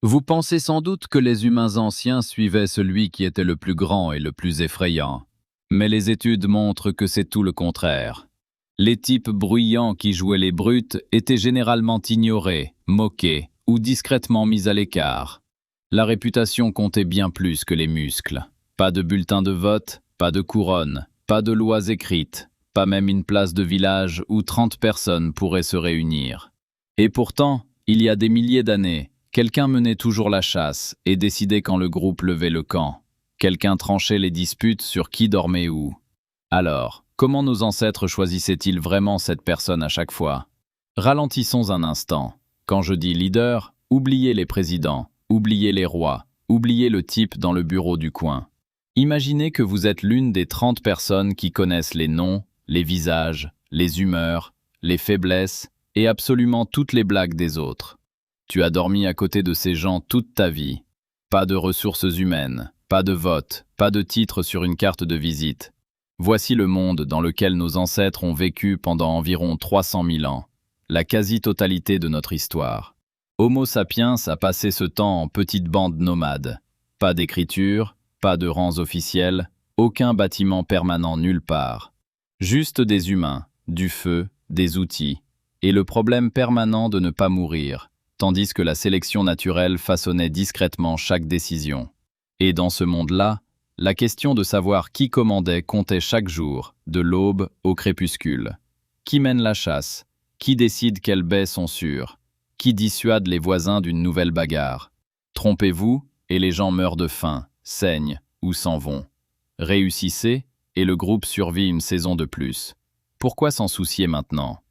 Vous pensez sans doute que les humains anciens suivaient celui qui était le plus grand et le plus effrayant. Mais les études montrent que c'est tout le contraire. Les types bruyants qui jouaient les brutes étaient généralement ignorés, moqués ou discrètement mis à l'écart. La réputation comptait bien plus que les muscles. Pas de bulletin de vote, pas de couronne, pas de lois écrites, pas même une place de village où 30 personnes pourraient se réunir. Et pourtant, il y a des milliers d'années, quelqu'un menait toujours la chasse et décidait quand le groupe levait le camp. Quelqu'un tranchait les disputes sur qui dormait où. Alors, comment nos ancêtres choisissaient-ils vraiment cette personne à chaque fois? Ralentissons un instant. Quand je dis leader, oubliez les présidents, oubliez les rois, oubliez le type dans le bureau du coin. Imaginez que vous êtes l'une des 30 personnes qui connaissent les noms, les visages, les humeurs, les faiblesses et absolument toutes les blagues des autres. Tu as dormi à côté de ces gens toute ta vie. Pas de ressources humaines, pas de vote, pas de titre sur une carte de visite. Voici le monde dans lequel nos ancêtres ont vécu pendant environ 300 000 ans, la quasi-totalité de notre histoire. Homo sapiens a passé ce temps en petites bandes nomades. Pas d'écriture, pas de rangs officiels, aucun bâtiment permanent nulle part. Juste des humains, du feu, des outils, et le problème permanent de ne pas mourir, tandis que la sélection naturelle façonnait discrètement chaque décision. Et dans ce monde-là, la question de savoir qui commandait comptait chaque jour, de l'aube au crépuscule. Qui mène la chasse? Qui décide quelles baies sont sûres? Qui dissuade les voisins d'une nouvelle bagarre? Trompez-vous, et les gens meurent de faim, saignent ou s'en vont. Réussissez, et le groupe survit une saison de plus. Pourquoi s'en soucier maintenant?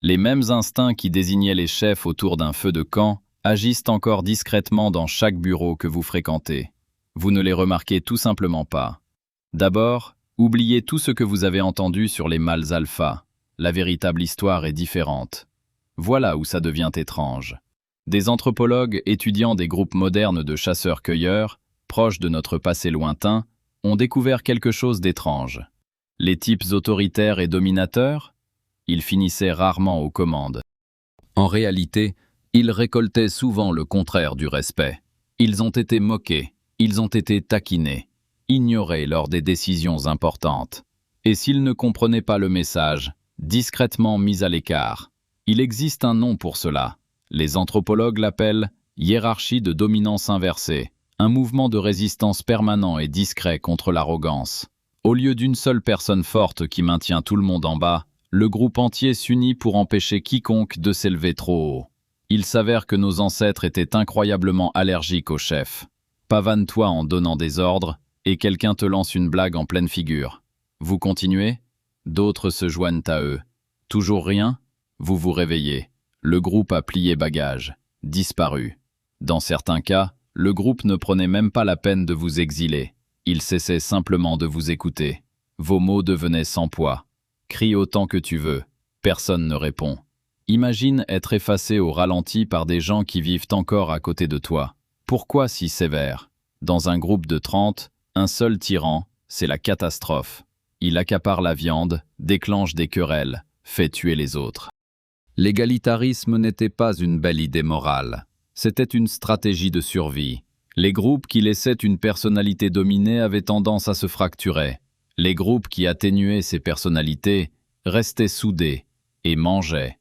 Les mêmes instincts qui désignaient les chefs autour d'un feu de camp agissent encore discrètement dans chaque bureau que vous fréquentez. Vous ne les remarquez tout simplement pas. D'abord, oubliez tout ce que vous avez entendu sur les mâles alpha. La véritable histoire est différente. Voilà où ça devient étrange. Des anthropologues étudiant des groupes modernes de chasseurs-cueilleurs, proches de notre passé lointain, ont découvert quelque chose d'étrange. Les types autoritaires et dominateurs, ils finissaient rarement aux commandes. En réalité, ils récoltaient souvent le contraire du respect. Ils ont été moqués, ils ont été taquinés, ignorés lors des décisions importantes. Et s'ils ne comprenaient pas le message, discrètement mis à l'écart. Il existe un nom pour cela. Les anthropologues l'appellent hiérarchie de dominance inversée, un mouvement de résistance permanent et discret contre l'arrogance. Au lieu d'une seule personne forte qui maintient tout le monde en bas, le groupe entier s'unit pour empêcher quiconque de s'élever trop haut. Il s'avère que nos ancêtres étaient incroyablement allergiques au chef. Pavane-toi en donnant des ordres, et quelqu'un te lance une blague en pleine figure. Vous continuez? D'autres se joignent à eux. Toujours rien? Vous vous réveillez. Le groupe a plié bagage, disparu. Dans certains cas, le groupe ne prenait même pas la peine de vous exiler. Il cessait simplement de vous écouter. Vos mots devenaient sans poids. Crie autant que tu veux. Personne ne répond. Imagine être effacé au ralenti par des gens qui vivent encore à côté de toi. Pourquoi si sévère? Dans un groupe de 30, un seul tyran, c'est la catastrophe. Il accapare la viande, déclenche des querelles, fait tuer les autres. L'égalitarisme n'était pas une belle idée morale. C'était une stratégie de survie. Les groupes qui laissaient une personnalité dominée avaient tendance à se fracturer. Les groupes qui atténuaient ces personnalités restaient soudés et mangeaient.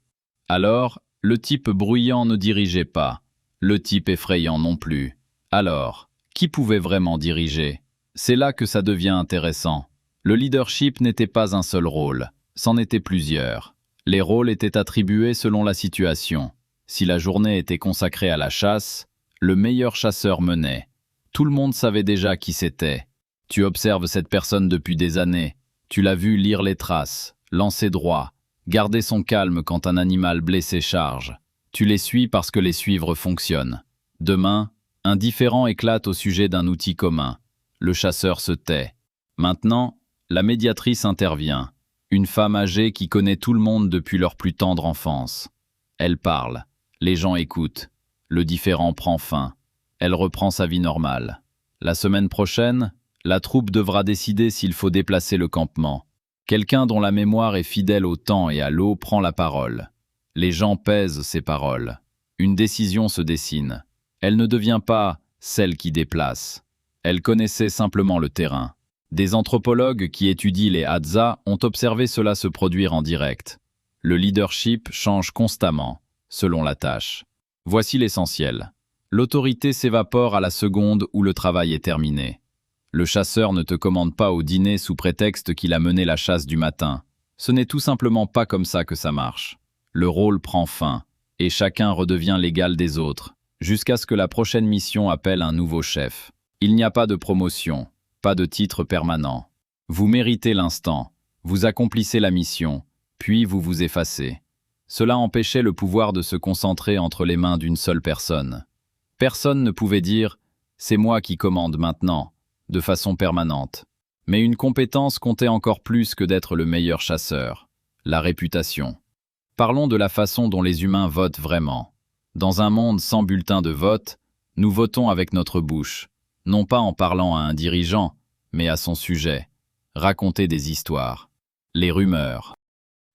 Alors, le type bruyant ne dirigeait pas, le type effrayant non plus. Alors, qui pouvait vraiment diriger? C'est là que ça devient intéressant. Le leadership n'était pas un seul rôle, c'en étaient plusieurs. Les rôles étaient attribués selon la situation. Si la journée était consacrée à la chasse, le meilleur chasseur menait. Tout le monde savait déjà qui c'était. Tu observes cette personne depuis des années. Tu l'as vu lire les traces, lancer droit, garder son calme quand un animal blessé charge. Tu les suis parce que les suivre fonctionne. Demain, un différend éclate au sujet d'un outil commun. Le chasseur se tait. Maintenant, la médiatrice intervient. Une femme âgée qui connaît tout le monde depuis leur plus tendre enfance. Elle parle. Les gens écoutent. Le différend prend fin. Elle reprend sa vie normale. La semaine prochaine, la troupe devra décider s'il faut déplacer le campement. Quelqu'un dont la mémoire est fidèle au temps et à l'eau prend la parole. Les gens pèsent ces paroles. Une décision se dessine. Elle ne devient pas celle qui déplace. Elle connaissait simplement le terrain. Des anthropologues qui étudient les Hadza ont observé cela se produire en direct. Le leadership change constamment, selon la tâche. Voici l'essentiel. L'autorité s'évapore à la seconde où le travail est terminé. Le chasseur ne te commande pas au dîner sous prétexte qu'il a mené la chasse du matin. Ce n'est tout simplement pas comme ça que ça marche. Le rôle prend fin, et chacun redevient l'égal des autres, jusqu'à ce que la prochaine mission appelle un nouveau chef. Il n'y a pas de promotion, pas de titre permanent. Vous méritez l'instant, vous accomplissez la mission, puis vous vous effacez. Cela empêchait le pouvoir de se concentrer entre les mains d'une seule personne. Personne ne pouvait dire « c'est moi qui commande maintenant », de façon permanente. Mais une compétence comptait encore plus que d'être le meilleur chasseur, la réputation. Parlons de la façon dont les humains votent vraiment. Dans un monde sans bulletin de vote, nous votons avec notre bouche, non pas en parlant à un dirigeant, mais à son sujet. Raconter des histoires. Les rumeurs.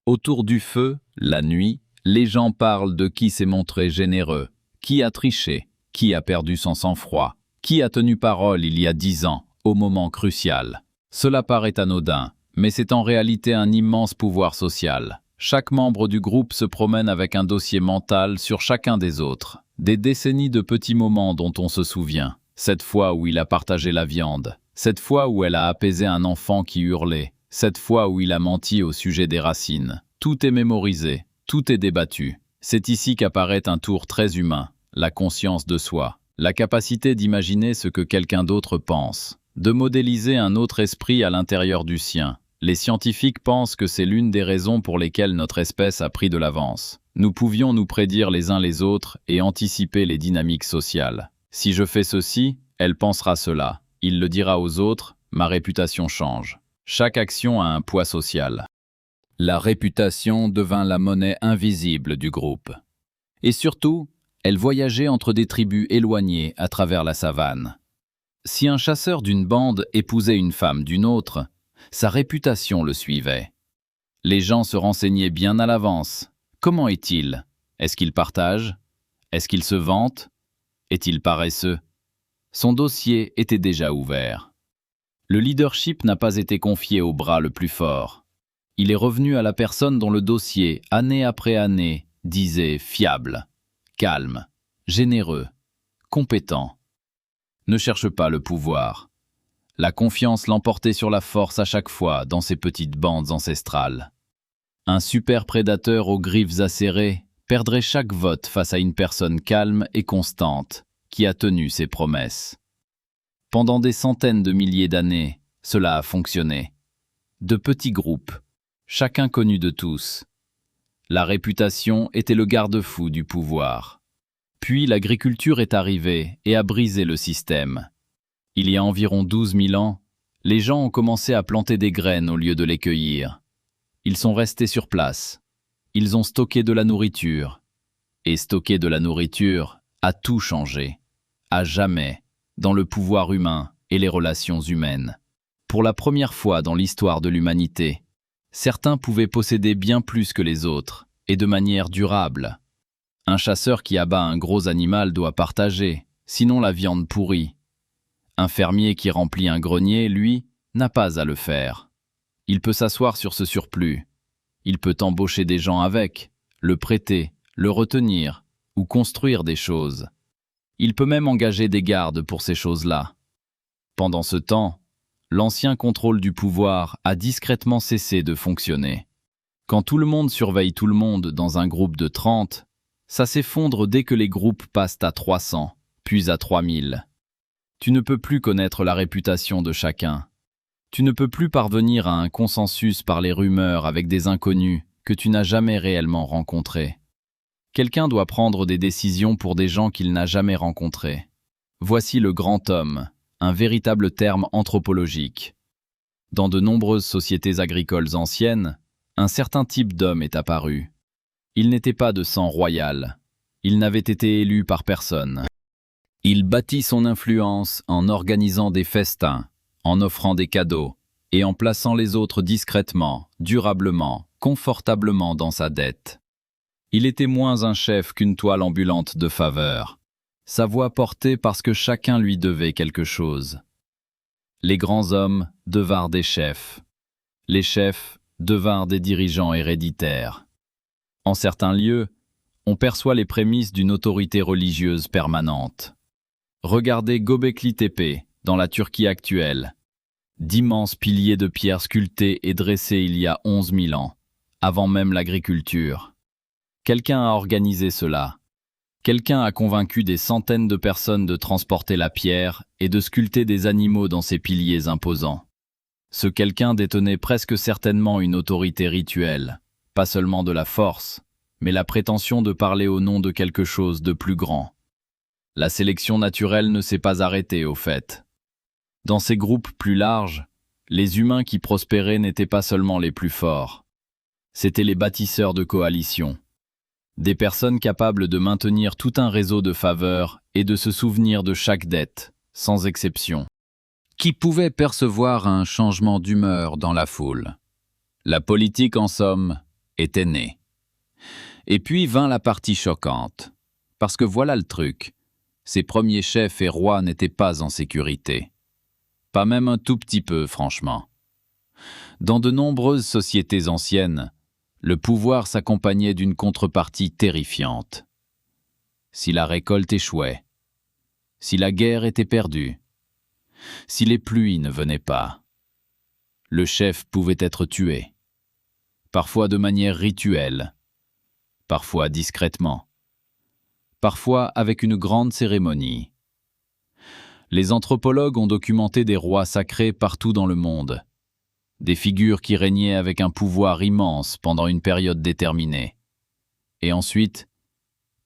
Autour du feu, la nuit, les gens parlent de qui s'est montré généreux, qui a triché, qui a perdu son sang-froid, qui a tenu parole il y a 10 ans, au moment crucial. Cela paraît anodin, mais c'est en réalité un immense pouvoir social. Chaque membre du groupe se promène avec un dossier mental sur chacun des autres. Des décennies de petits moments dont on se souvient. Cette fois où il a partagé la viande. Cette fois où elle a apaisé un enfant qui hurlait. Cette fois où il a menti au sujet des racines. Tout est mémorisé, tout est débattu. C'est ici qu'apparaît un tour très humain, la conscience de soi. La capacité d'imaginer ce que quelqu'un d'autre pense. De modéliser un autre esprit à l'intérieur du sien. Les scientifiques pensent que c'est l'une des raisons pour lesquelles notre espèce a pris de l'avance. Nous pouvions nous prédire les uns les autres et anticiper les dynamiques sociales. Si je fais ceci, elle pensera cela. Il le dira aux autres, ma réputation change. Chaque action a un poids social. La réputation devint la monnaie invisible du groupe. Et surtout, elle voyageait entre des tribus éloignées à travers la savane. Si un chasseur d'une bande épousait une femme d'une autre, sa réputation le suivait. Les gens se renseignaient bien à l'avance. Comment est-il? Est-ce qu'il partage? Est-ce qu'il se vante? Est-il paresseux? Son dossier était déjà ouvert. Le leadership n'a pas été confié au bras le plus fort. Il est revenu à la personne dont le dossier, année après année, disait fiable, calme, généreux, compétent. Ne cherche pas le pouvoir. La confiance l'emportait sur la force à chaque fois dans ces petites bandes ancestrales. Un super prédateur aux griffes acérées perdrait chaque vote face à une personne calme et constante qui a tenu ses promesses. Pendant des centaines de milliers d'années, cela a fonctionné. De petits groupes, chacun connu de tous. La réputation était le garde-fou du pouvoir. Puis l'agriculture est arrivée et a brisé le système. Il y a environ 12 000 ans, les gens ont commencé à planter des graines au lieu de les cueillir. Ils sont restés sur place. Ils ont stocké de la nourriture. Et stocker de la nourriture a tout changé. À jamais, dans le pouvoir humain et les relations humaines. Pour la première fois dans l'histoire de l'humanité, certains pouvaient posséder bien plus que les autres, et de manière durable. Un chasseur qui abat un gros animal doit partager, sinon la viande pourrit. Un fermier qui remplit un grenier, lui, n'a pas à le faire. Il peut s'asseoir sur ce surplus. Il peut embaucher des gens avec, le prêter, le retenir, ou construire des choses. Il peut même engager des gardes pour ces choses-là. Pendant ce temps, l'ancien contrôle du pouvoir a discrètement cessé de fonctionner. Quand tout le monde surveille tout le monde dans un groupe de 30, ça s'effondre dès que les groupes passent à 300, puis à 3000. Tu ne peux plus connaître la réputation de chacun. Tu ne peux plus parvenir à un consensus par les rumeurs avec des inconnus que tu n'as jamais réellement rencontrés. Quelqu'un doit prendre des décisions pour des gens qu'il n'a jamais rencontrés. Voici le grand homme, un véritable terme anthropologique. Dans de nombreuses sociétés agricoles anciennes, un certain type d'homme est apparu. Il n'était pas de sang royal. Il n'avait été élu par personne. Il bâtit son influence en organisant des festins, en offrant des cadeaux et en plaçant les autres discrètement, durablement, confortablement dans sa dette. Il était moins un chef qu'une toile ambulante de faveur. sa voix portée parce que chacun lui devait quelque chose. Les grands hommes devinrent des chefs. Les chefs devinrent des dirigeants héréditaires. En certains lieux, on perçoit les prémices d'une autorité religieuse permanente. Regardez Göbekli Tepe, dans la Turquie actuelle. D'immenses piliers de pierre sculptés et dressés il y a 11 000 ans, avant même l'agriculture. Quelqu'un a organisé cela. Quelqu'un a convaincu des centaines de personnes de transporter la pierre et de sculpter des animaux dans ces piliers imposants. Ce quelqu'un détenait presque certainement une autorité rituelle, pas seulement de la force, mais la prétention de parler au nom de quelque chose de plus grand. La sélection naturelle ne s'est pas arrêtée, au fait. Dans ces groupes plus larges, les humains qui prospéraient n'étaient pas seulement les plus forts. C'étaient les bâtisseurs de coalitions. Des personnes capables de maintenir tout un réseau de faveurs et de se souvenir de chaque dette, sans exception. Qui pouvaient percevoir un changement d'humeur dans la foule. La politique, en somme, était née. Et puis vint la partie choquante. Parce que voilà le truc. Ces premiers chefs et rois n'étaient pas en sécurité. Pas même un tout petit peu, franchement. Dans de nombreuses sociétés anciennes, le pouvoir s'accompagnait d'une contrepartie terrifiante. Si la récolte échouait, si la guerre était perdue, si les pluies ne venaient pas, le chef pouvait être tué, parfois de manière rituelle, parfois discrètement, parfois avec une grande cérémonie. Les anthropologues ont documenté des rois sacrés partout dans le monde, des figures qui régnaient avec un pouvoir immense pendant une période déterminée. Et ensuite,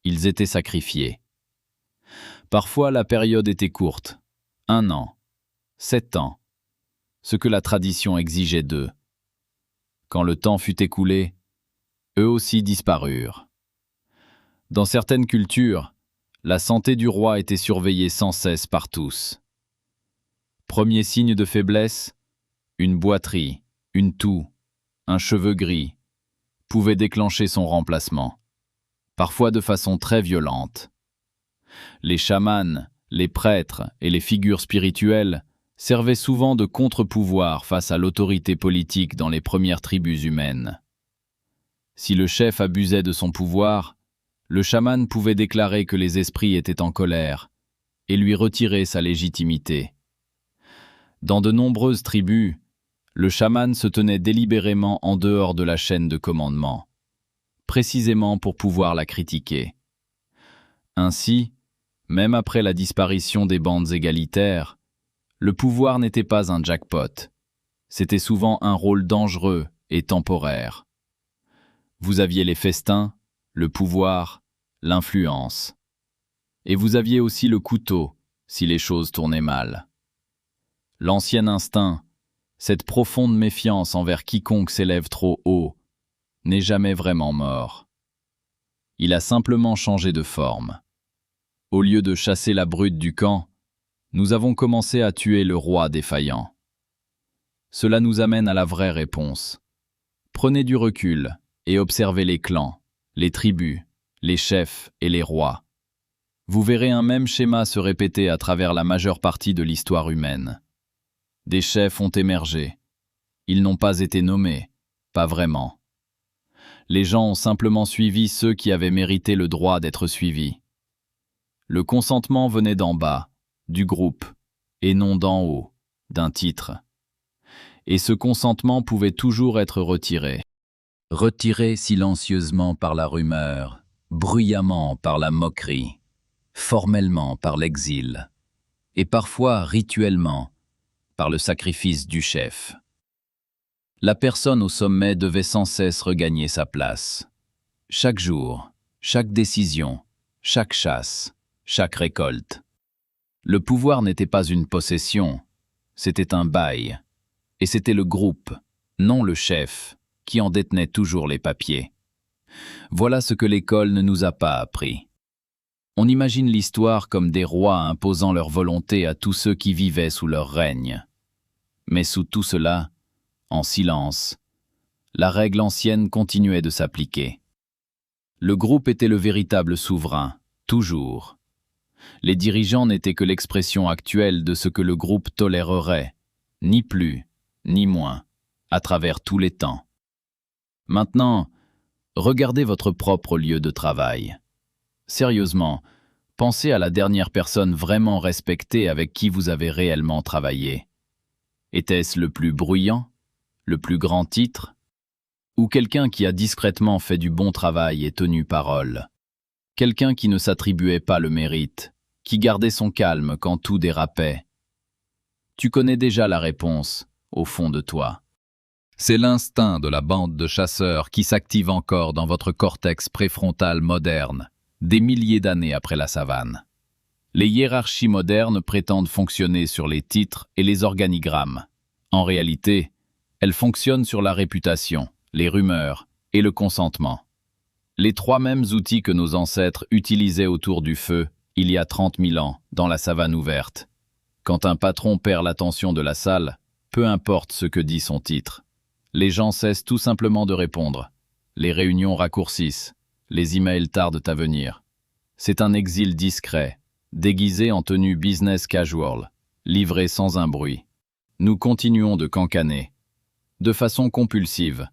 ils étaient sacrifiés. Parfois, la période était courte, 1 an, 7 ans, ce que la tradition exigeait d'eux. Quand le temps fut écoulé, eux aussi disparurent. Dans certaines cultures, la santé du roi était surveillée sans cesse par tous. Premier signe de faiblesse, une boiterie, une toux, un cheveu gris, pouvaient déclencher son remplacement, parfois de façon très violente. Les chamans, les prêtres et les figures spirituelles servaient souvent de contre-pouvoir face à l'autorité politique dans les premières tribus humaines. Si le chef abusait de son pouvoir, le chaman pouvait déclarer que les esprits étaient en colère et lui retirer sa légitimité. Dans de nombreuses tribus, le chaman se tenait délibérément en dehors de la chaîne de commandement, précisément pour pouvoir la critiquer. Ainsi, même après la disparition des bandes égalitaires, le pouvoir n'était pas un jackpot. C'était souvent un rôle dangereux et temporaire. Vous aviez les festins, le pouvoir, l'influence. Et vous aviez aussi le couteau, si les choses tournaient mal. L'ancien instinct, cette profonde méfiance envers quiconque s'élève trop haut, n'est jamais vraiment mort. Il a simplement changé de forme. Au lieu de chasser la brute du camp, nous avons commencé à tuer le roi défaillant. Cela nous amène à la vraie réponse. Prenez du recul et observez les clans, les tribus, les chefs et les rois. Vous verrez un même schéma se répéter à travers la majeure partie de l'histoire humaine. Des chefs ont émergé. Ils n'ont pas été nommés, pas vraiment. Les gens ont simplement suivi ceux qui avaient mérité le droit d'être suivis. Le consentement venait d'en bas, du groupe, et non d'en haut, d'un titre. Et ce consentement pouvait toujours être retiré. Retiré silencieusement par la rumeur, bruyamment par la moquerie, formellement par l'exil, et parfois rituellement, par le sacrifice du chef. La personne au sommet devait sans cesse regagner sa place. Chaque jour, chaque décision, chaque chasse, chaque récolte. Le pouvoir n'était pas une possession, c'était un bail. Et c'était le groupe, non le chef, qui en détenait toujours les papiers. Voilà ce que l'école ne nous a pas appris. On imagine l'histoire comme des rois imposant leur volonté à tous ceux qui vivaient sous leur règne. Mais sous tout cela, en silence, la règle ancienne continuait de s'appliquer. Le groupe était le véritable souverain, toujours. Les dirigeants n'étaient que l'expression actuelle de ce que le groupe tolérerait, ni plus, ni moins, à travers tous les temps. Maintenant, regardez votre propre lieu de travail. Sérieusement, pensez à la dernière personne vraiment respectée avec qui vous avez réellement travaillé. Était-ce le plus bruyant, le plus grand titre, ou quelqu'un qui a discrètement fait du bon travail et tenu parole? Quelqu'un qui ne s'attribuait pas le mérite, qui gardait son calme quand tout dérapait. Tu connais déjà la réponse, au fond de toi. C'est l'instinct de la bande de chasseurs qui s'active encore dans votre cortex préfrontal moderne, des milliers d'années après la savane. Les hiérarchies modernes prétendent fonctionner sur les titres et les organigrammes. En réalité, elles fonctionnent sur la réputation, les rumeurs et le consentement. Les trois mêmes outils que nos ancêtres utilisaient autour du feu, il y a 30 000 ans, dans la savane ouverte. Quand un patron perd l'attention de la salle, peu importe ce que dit son titre. Les gens cessent tout simplement de répondre. Les réunions raccourcissent. Les emails tardent à venir. C'est un exil discret, déguisé en tenue business casual, livré sans un bruit. Nous continuons de cancaner. De façon compulsive.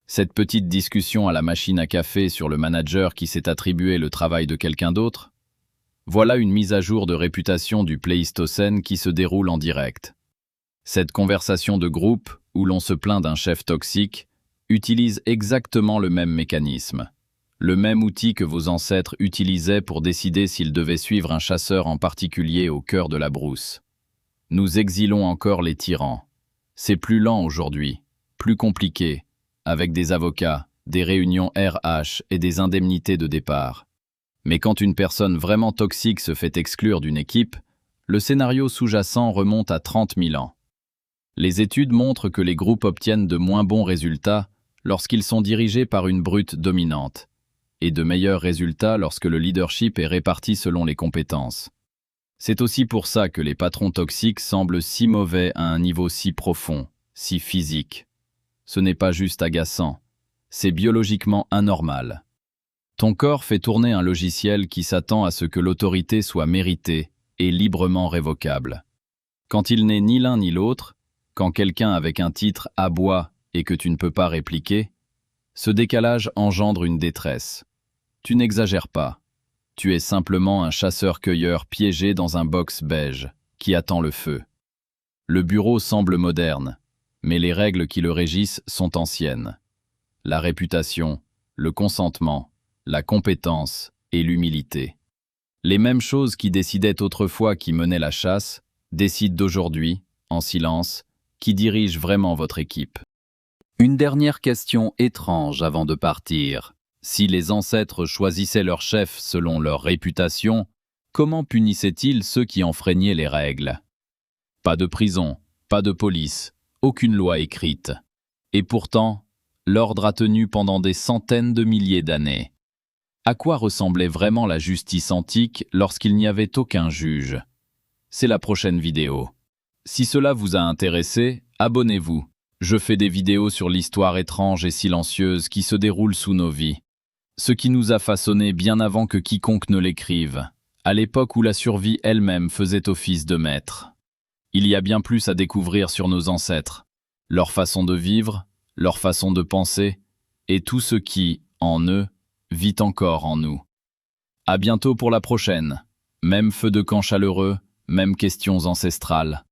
Cette petite discussion à la machine à café sur le manager qui s'est attribué le travail de quelqu'un d'autre. Voilà une mise à jour de réputation du Pléistocène qui se déroule en direct. Cette conversation de groupe, où l'on se plaint d'un chef toxique, utilise exactement le même mécanisme. Le même outil que vos ancêtres utilisaient pour décider s'ils devaient suivre un chasseur en particulier au cœur de la brousse. Nous exilons encore les tyrans. C'est plus lent aujourd'hui, plus compliqué, avec des avocats, des réunions RH et des indemnités de départ. Mais quand une personne vraiment toxique se fait exclure d'une équipe, le scénario sous-jacent remonte à 30 000 ans. Les études montrent que les groupes obtiennent de moins bons résultats lorsqu'ils sont dirigés par une brute dominante, et de meilleurs résultats lorsque le leadership est réparti selon les compétences. C'est aussi pour ça que les patrons toxiques semblent si mauvais à un niveau si profond, si physique. Ce n'est pas juste agaçant, c'est biologiquement anormal. Ton corps fait tourner un logiciel qui s'attend à ce que l'autorité soit méritée et librement révocable. Quand il n'est ni l'un ni l'autre, quand quelqu'un avec un titre aboie et que tu ne peux pas répliquer, ce décalage engendre une détresse. Tu n'exagères pas. Tu es simplement un chasseur-cueilleur piégé dans un box beige qui attend le feu. Le bureau semble moderne, mais les règles qui le régissent sont anciennes. La réputation, le consentement, la compétence et l'humilité. Les mêmes choses qui décidaient autrefois qui menaient la chasse, décident d'aujourd'hui, en silence, qui dirige vraiment votre équipe. Une dernière question étrange avant de partir. Si les ancêtres choisissaient leur chef selon leur réputation, comment punissaient-ils ceux qui enfreignaient les règles? Pas de prison, pas de police, aucune loi écrite. Et pourtant, l'ordre a tenu pendant des centaines de milliers d'années. À quoi ressemblait vraiment la justice antique lorsqu'il n'y avait aucun juge? C'est la prochaine vidéo. Si cela vous a intéressé, abonnez-vous. Je fais des vidéos sur l'histoire étrange et silencieuse qui se déroule sous nos vies. Ce qui nous a façonnés bien avant que quiconque ne l'écrive, à l'époque où la survie elle-même faisait office de maître. Il y a bien plus à découvrir sur nos ancêtres, leur façon de vivre, leur façon de penser, et tout ce qui, en eux, vit encore en nous. À bientôt pour la prochaine. Même feu de camp chaleureux, mêmes questions ancestrales.